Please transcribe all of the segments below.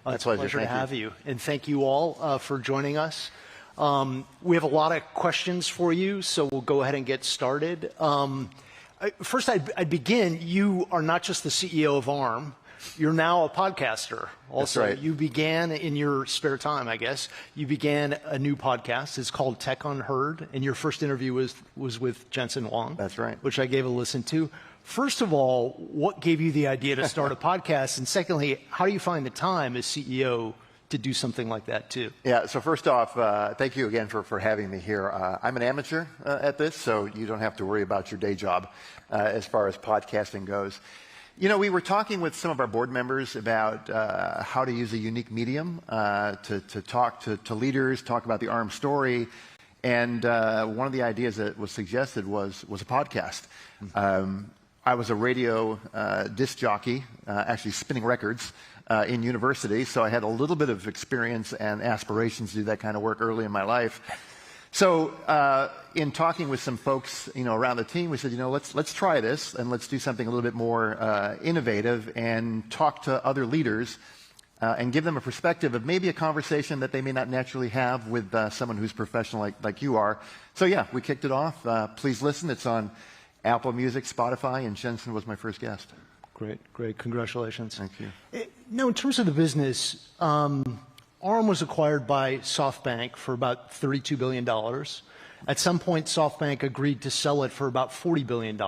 It's a pleasure to have you. And thank you all for joining us. We have a lot of questions for you, so we'll go ahead and get started. First, I'd begin, you are not just the CEO of ARM, you're now a podcaster. Also, That's right. You began in your spare time, I guess. You began a new podcast. It's called Tech Unheard, and your first interview was with Jensen Huang. That's right. Which I gave a listen to. First of all, what gave you the idea to start a podcast? And secondly, how do you find the time as CEO to do something like that too? Yeah, so first off, thank you again for having me here. I'm an amateur at this, so you don't have to worry about your day job as far as podcasting goes. You know, we were talking with some of our board members about how to use a unique medium to talk to leaders, talk about the ARM story, and one of the ideas that was suggested was a podcast. I was a radio disc jockey, actually spinning records in university, so I had a little bit of experience and aspirations to do that kind of work early in my life. So in talking with some folks, around the team, we said, let's try this and let's do something a little bit more innovative and talk to other leaders and give them a perspective of maybe a conversation that they may not naturally have with someone who's professional like you are. So yeah, we kicked it off. Please listen. It's on Apple Music, Spotify, and Jensen was my first guest. Great. Congratulations. Thank you. Now, in terms of the business, ARM was acquired by SoftBank for about $32 billion. At some point, SoftBank agreed to sell it for about $40 billion.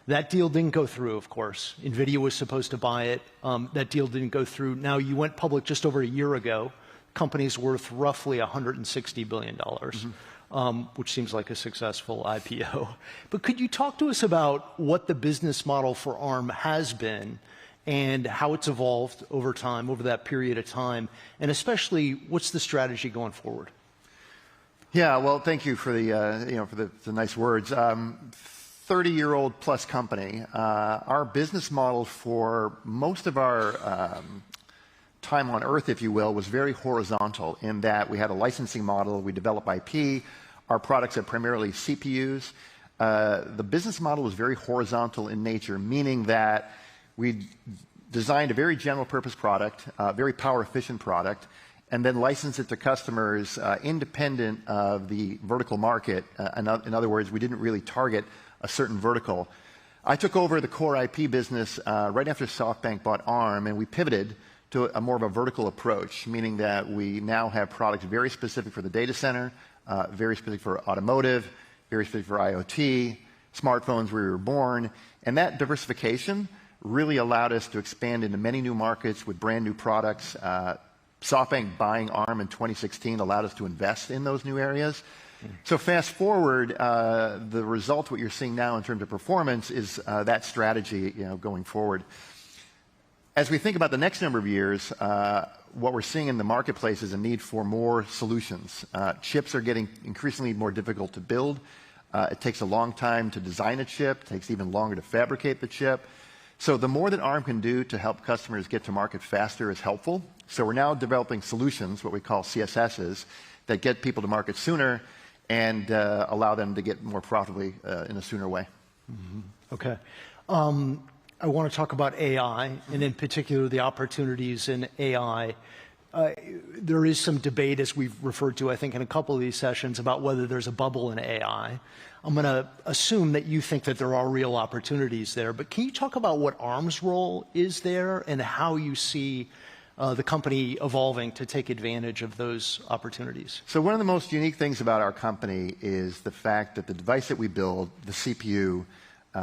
That deal didn't go through, of course. NVIDIA was supposed to buy it. That deal didn't go through. Now, you went public just over a year ago. Company's worth roughly $160 billion, which seems like a successful IPO. But could you talk to us about what the business model for ARM has been and how it's evolved over time, over that period of time, and especially what's the strategy going forward? Yeah, well, thank you for the nice words. 30-year-old plus company. Our business model for most of our time on Earth, if you will, was very horizontal in that we had a licensing model. We develop IP. Our products are primarily CPUs. The business model was very horizontal in nature, meaning that we designed a very general purpose product, a very power efficient product, and then licensed it to customers independent of the vertical market. In other words, we didn't really target a certain vertical. I took over the core IP business right after SoftBank bought ARM, and we pivoted to a more of a vertical approach, meaning that we now have products very specific for the data center, very specific for automotive, very specific for IoT, smartphones where we were born, and that diversification really allowed us to expand into many new markets with brand new products. SoftBank buying ARM in 2016 allowed us to invest in those new areas. So fast forward, the result, what you're seeing now in terms of performance, is that strategy going forward. As we think about the next number of years, what we're seeing in the marketplace is a need for more solutions. Chips are getting increasingly more difficult to build. It takes a long time to design a chip. It takes even longer to fabricate the chip. So the more that ARM can do to help customers get to market faster is helpful. So we're now developing solutions, what we call CSSs, that get people to market sooner and allow them to get more profitably in a sooner way. Okay. I want to talk about AI, and in particular the opportunities in AI. There is some debate, as we've referred to, I think, in a couple of these sessions, about whether there's a bubble in AI. I'm going to assume that you think that there are real opportunities there, but can you talk about what ARM's role is there and how you see the company evolving to take advantage of those opportunities? So one of the most unique things about our company is the fact that the device that we build, the CPU,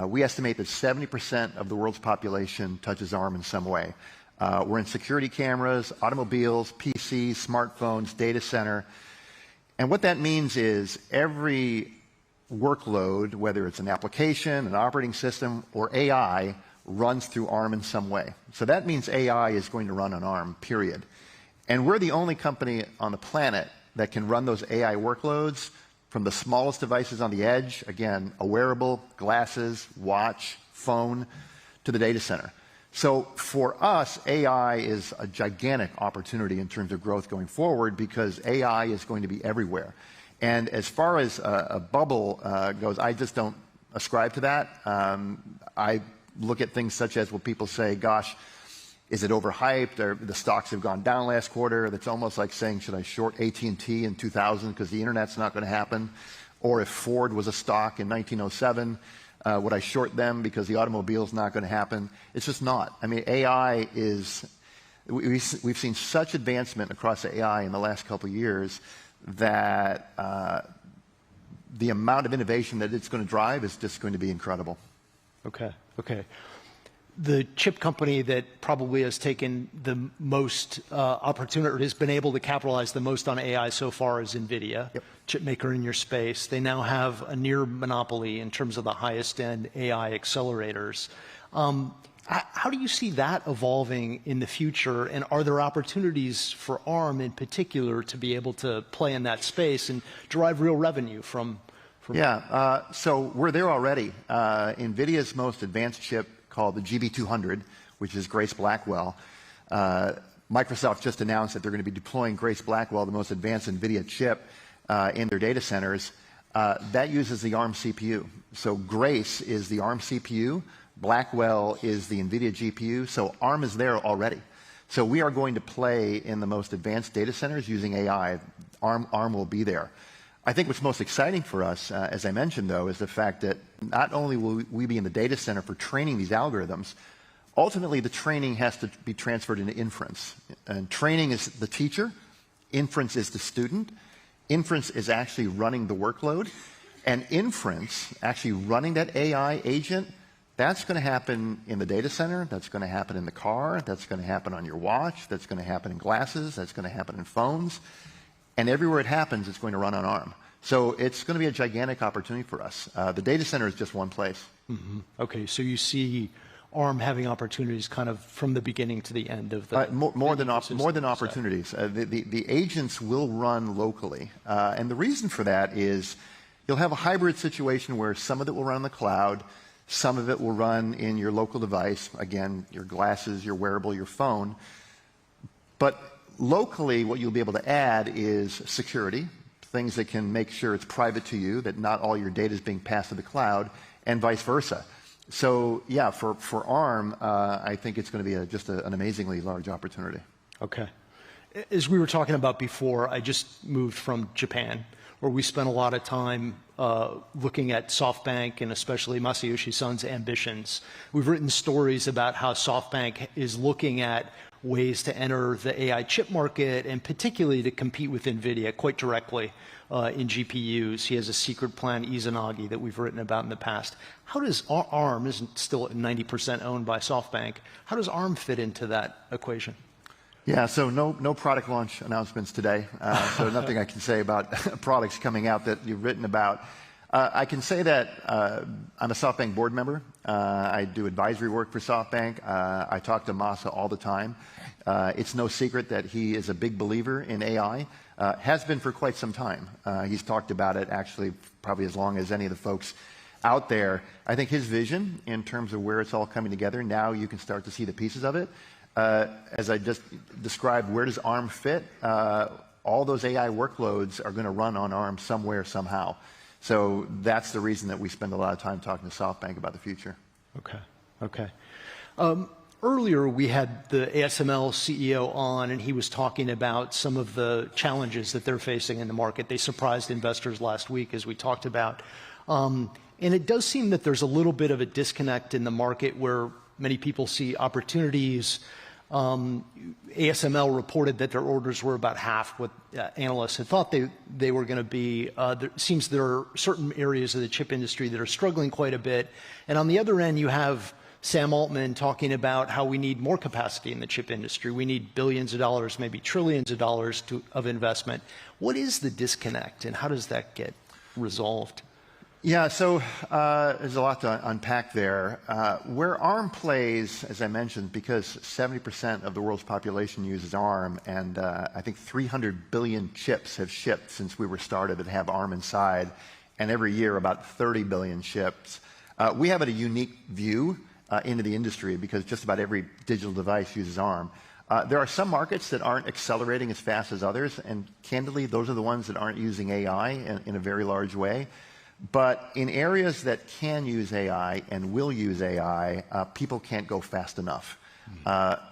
we estimate that 70% of the world's population touches ARM in some way. We're in security cameras, automobiles, PCs, smartphones, data center. And what that means is every workload, whether it's an application, an operating system, or AI, runs through ARM in some way. So that means AI is going to run on ARM, period. And we're the only company on the planet that can run those AI workloads from the smallest devices on the edge, again, a wearable, glasses, watch, phone, to the data center. So for us, AI is a gigantic opportunity in terms of growth going forward because AI is going to be everywhere. And as far as a bubble goes, I just don't ascribe to that. I look at things such as, well, people say, gosh, Is it overhyped? Or the stocks have gone down last quarter? That's almost like saying, should I short AT&T in 2000 because the internet's not going to happen? Or if Ford was a stock in 1907, would I short them because the automobile's not going to happen? It's just not. I mean, AI is, we've seen such advancement across AI in the last couple of years that the amount of innovation that it's going to drive is just going to be incredible. Okay, okay. The chip company that probably has taken the most opportunity, or has been able to capitalize the most on AI so far is NVIDIA, Yep. chip maker in your space. They now have a near monopoly in terms of the highest end AI accelerators. How do you see that evolving in the future, and are there opportunities for ARM in particular to be able to play in that space and derive real revenue from Yeah, so we're there already. NVIDIA's most advanced chip, called the GB200, which is Grace Blackwell. Microsoft just announced that they're going to be deploying Grace Blackwell, the most advanced NVIDIA chip, in their data centers. That uses the ARM CPU. So Grace is the ARM CPU, Blackwell is the NVIDIA GPU, so ARM is there already. So we are going to play in the most advanced data centers using AI. ARM will be there. I think what's most exciting for us, as I mentioned, though, is the fact that not only will we be in the data center for training these algorithms, ultimately the training has to be transferred into inference. And training is the teacher, inference is the student, inference is actually running the workload, and inference, actually running that AI agent, that's going to happen in the data center, that's going to happen in the car, that's going to happen on your watch, that's going to happen in glasses, that's going to happen in phones. And everywhere it happens, it's going to run on ARM. So it's going to be a gigantic opportunity for us. The data center is just one place. Mm-hmm. Okay, so you see ARM having opportunities kind of from the beginning to the end of the... More than opportunities. The agents will run locally. And the reason for that is you'll have a hybrid situation where some of it will run on the cloud, some of it will run in your local device, again, your glasses, your wearable, your phone. But locally, what you'll be able to add is security, things that can make sure it's private to you, that not all your data is being passed to the cloud, and vice versa. So, yeah, for ARM, I think it's going to be just an amazingly large opportunity. Okay. As we were talking about before, I just moved from Japan, where we spent a lot of time looking at SoftBank and especially Masayoshi Son's ambitions. We've written stories about how SoftBank is looking at ways to enter the AI chip market, and particularly to compete with NVIDIA quite directly in GPUs. He has a secret plan, Izanagi, that we've written about in the past. How does ARM, isn't still 90% owned by SoftBank, how does ARM fit into that equation? Yeah, so no product launch announcements today, so nothing I can say about products coming out that you've written about. I can say that I'm a SoftBank board member. I do advisory work for SoftBank. I talk to Masa all the time. It's no secret that he is a big believer in AI, has been for quite some time. He's talked about it actually probably as long as any of the folks out there. I think his vision in terms of where it's all coming together, now you can start to see the pieces of it. As I just described, where does ARM fit? All those AI workloads are going to run on ARM somewhere, somehow. So that's the reason that we spend a lot of time talking to SoftBank about the future. Okay, okay. Earlier, we had the ASML CEO on, and he was talking about some of the challenges that they're facing in the market. They surprised investors last week, as we talked about. And it does seem that there's a little bit of a disconnect in the market where many people see opportunities. ASML reported that their orders were about half what analysts had thought they were going to be. It seems there are certain areas of the chip industry that are struggling quite a bit. And on the other end, you have Sam Altman talking about how we need more capacity in the chip industry. We need billions of dollars, maybe trillions of dollars of investment. What is the disconnect, and how does that get resolved? Yeah, so there's a lot to unpack there. Where ARM plays, as I mentioned, because 70% of the world's population uses ARM, and I think 300 billion chips have shipped since we were started that have ARM inside, and every year about 30 billion chips. We have a unique view into the industry because just about every digital device uses ARM. There are some markets that aren't accelerating as fast as others, and candidly, those are the ones that aren't using AI in a very large way. But in areas that can use AI and will use AI, people can't go fast enough. And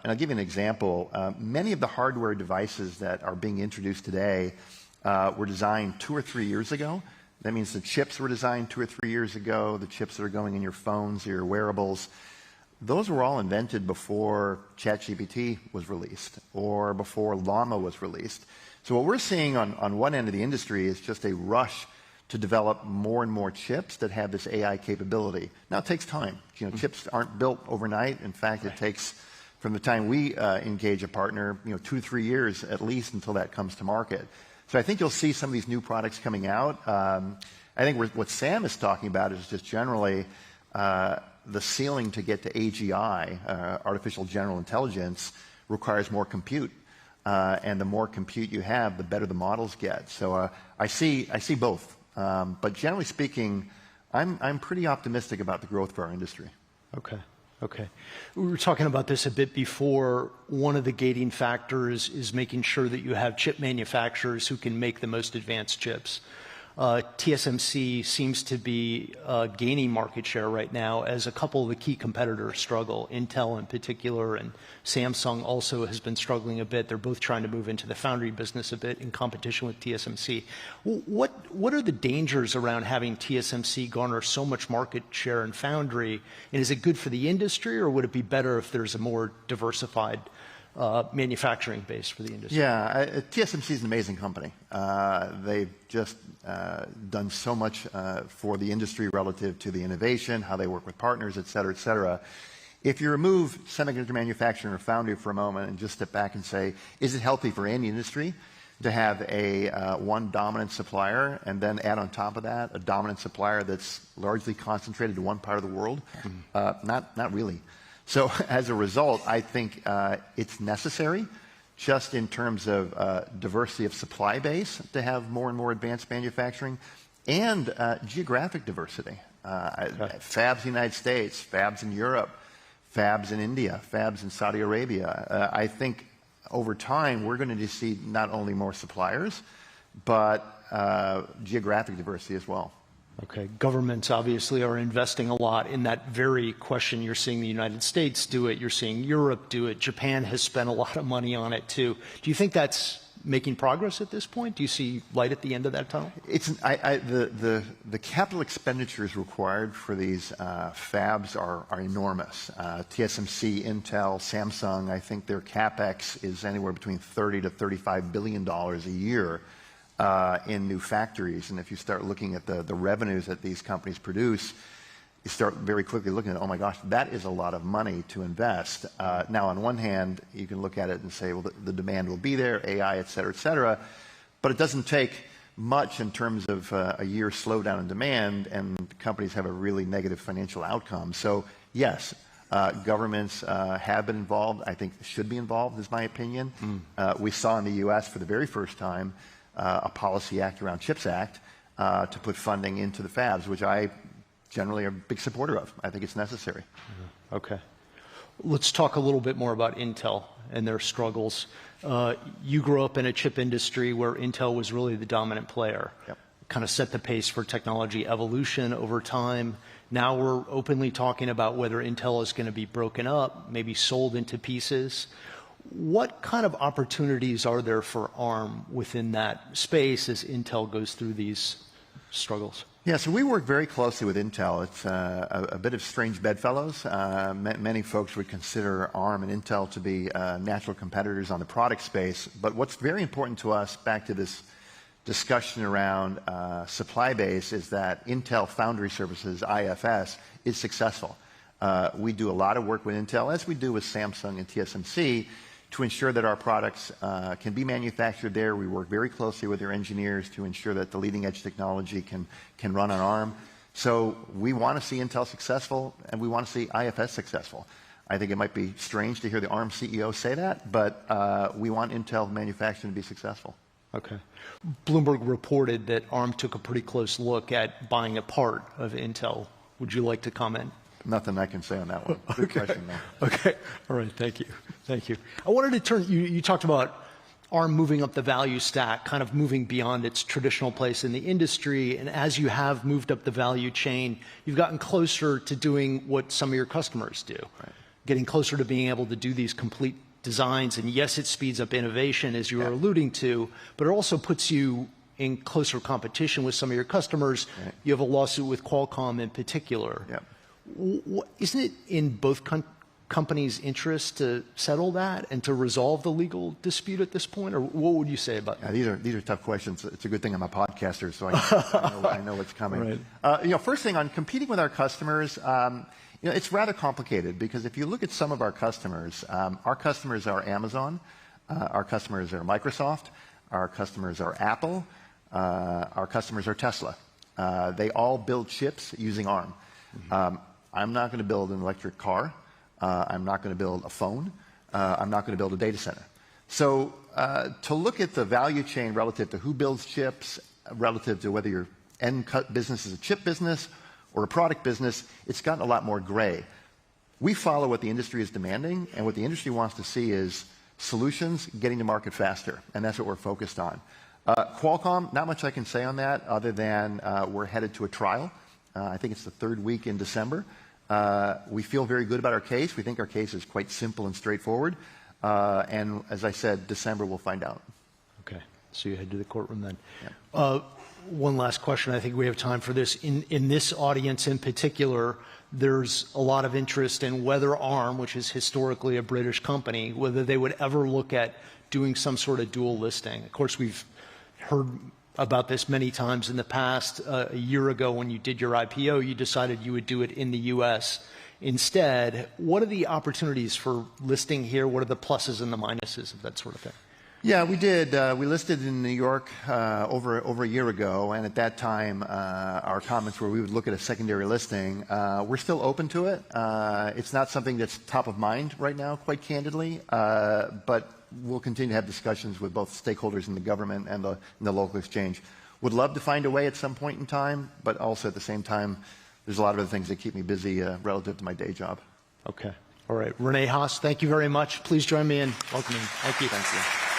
I'll give you an example. Many of the hardware devices that are being introduced today were designed 2 or 3 years ago. That means the chips were designed 2 or 3 years ago, the chips that are going in your phones, your wearables. Those were all invented before ChatGPT was released or before Llama was released. So what we're seeing on one end of the industry is just a rush to develop more and more chips that have this AI capability. Now, it takes time. Chips aren't built overnight. In fact, it takes, from the time we engage a partner, 2 to 3 years at least until that comes to market. So I think you'll see some of these new products coming out. I think what Sam is talking about is just generally the ceiling to get to AGI, artificial general intelligence, requires more compute. And the more compute you have, the better the models get. So I see both. But generally speaking, I'm pretty optimistic about the growth for our industry. Okay. We were talking about this a bit before. One of the gating factors is making sure that you have chip manufacturers who can make the most advanced chips. TSMC seems to be gaining market share right now as a couple of the key competitors struggle. Intel in particular, and Samsung also has been struggling a bit. They're both trying to move into the foundry business a bit in competition with TSMC. What are the dangers around having TSMC garner so much market share in foundry? And is it good for the industry, or would it be better if there's a more diversified manufacturing base for the industry? Yeah, TSMC is an amazing company. They've just done so much for the industry relative to the innovation, how they work with partners, et cetera, et cetera. If you remove semiconductor manufacturing or foundry for a moment and just step back and say, is it healthy for any industry to have one dominant supplier and then add on top of that a dominant supplier that's largely concentrated in one part of the world? Not really. So as a result, I think it's necessary, just in terms of diversity of supply base, to have more and more advanced manufacturing, and geographic diversity. Fabs in the United States, fabs in Europe, fabs in India, fabs in Saudi Arabia. I think over time we're going to see not only more suppliers, but geographic diversity as well. Okay, governments obviously are investing a lot in that very question. You're seeing the United States do it, you're seeing Europe do it, Japan has spent a lot of money on it too. Do you think that's making progress at this point? Do you see light at the end of that tunnel? The capital expenditures required for these fabs are enormous. TSMC, Intel, Samsung, I think their CapEx is anywhere between $30 to $35 billion a year. In new factories, and if you start looking at the revenues that these companies produce, you start very quickly looking at, oh my gosh, that is a lot of money to invest. Now, on one hand, you can look at it and say, well, the demand will be there, AI, et cetera, but it doesn't take much in terms of a year's slowdown in demand, and companies have a really negative financial outcome. So, yes, governments have been involved. I think should be involved, is my opinion. We saw in the U.S. for the very first time a policy act around CHIPS Act to put funding into the fabs, which I generally am a big supporter of. I think it's necessary. Okay. Let's talk a little bit more about Intel and their struggles. You grew up in a chip industry where Intel was really the dominant player. Yep. Kind of set the pace for technology evolution over time. Now we're openly talking about whether Intel is going to be broken up, maybe sold into pieces. What kind of opportunities are there for ARM within that space as Intel goes through these struggles? Yeah, so we work very closely with Intel. It's a bit of strange bedfellows. Many folks would consider ARM and Intel to be natural competitors on the product space. But what's very important to us, back to this discussion around supply base, is that Intel Foundry Services, IFS, is successful. We do a lot of work with Intel, as we do with Samsung and TSMC, to ensure that our products can be manufactured there. We work very closely with their engineers to ensure that the leading edge technology can run on ARM. So we want to see Intel successful, and we want to see IFS successful. I think it might be strange to hear the ARM CEO say that, but we want Intel manufacturing to be successful. Okay. Bloomberg reported that ARM took a pretty close look at buying a part of Intel. Would you like to comment? Nothing I can say on that one. Good question, though. Okay. All right. Thank you. Thank you. I wanted to turn, you talked about ARM moving up the value stack, kind of moving beyond its traditional place in the industry. And as you have moved up the value chain, you've gotten closer to doing what some of your customers do. Right. getting closer to being able to do these complete designs. And yes, it speeds up innovation, as you were alluding to, but it also puts you in closer competition with some of your customers. Right. You have a lawsuit with Qualcomm in particular. Isn't it in both companies' interest to settle that and to resolve the legal dispute at this point? Or what would you say about that? These are tough questions. It's a good thing I'm a podcaster, so I know what's coming. Right. First thing on competing with our customers, it's rather complicated because if you look at some of our customers are Amazon, our customers are Microsoft, our customers are Apple, our customers are Tesla. They all build chips using ARM. I'm not going to build an electric car. I'm not going to build a phone. I'm not going to build a data center. So to look at the value chain relative to who builds chips, relative to whether your end business is a chip business or a product business, it's gotten a lot more gray. We follow what the industry is demanding, and what the industry wants to see is solutions getting to market faster, and that's what we're focused on. Qualcomm, not much I can say on that other than we're headed to a trial. I think it's the third week in December. We feel very good about our case. We think our case is quite simple and straightforward. And as I said, December we'll find out. Okay. So you head to the courtroom then. Yeah. One last question. I think we have time for this. In this audience in particular, there's a lot of interest in whether ARM, which is historically a British company, whether they would ever look at doing some sort of dual listing. Of course, we've heard about this many times in the past. A year ago when you did your IPO, you decided you would do it in the U.S. instead. What are the opportunities for listing here? What are the pluses and the minuses of that sort of thing? Yeah, we did. We listed in New York over a year ago, and at that time, our comments were we would look at a secondary listing. We're still open to it. It's not something that's top of mind right now, quite candidly, but we'll continue to have discussions with both stakeholders in the government and the local exchange. Would love to find a way at some point in time, but also at the same time, there's a lot of other things that keep me busy relative to my day job. Okay. All right. Rene Haas, thank you very much. Please join me in welcoming. Thank you. Thank you.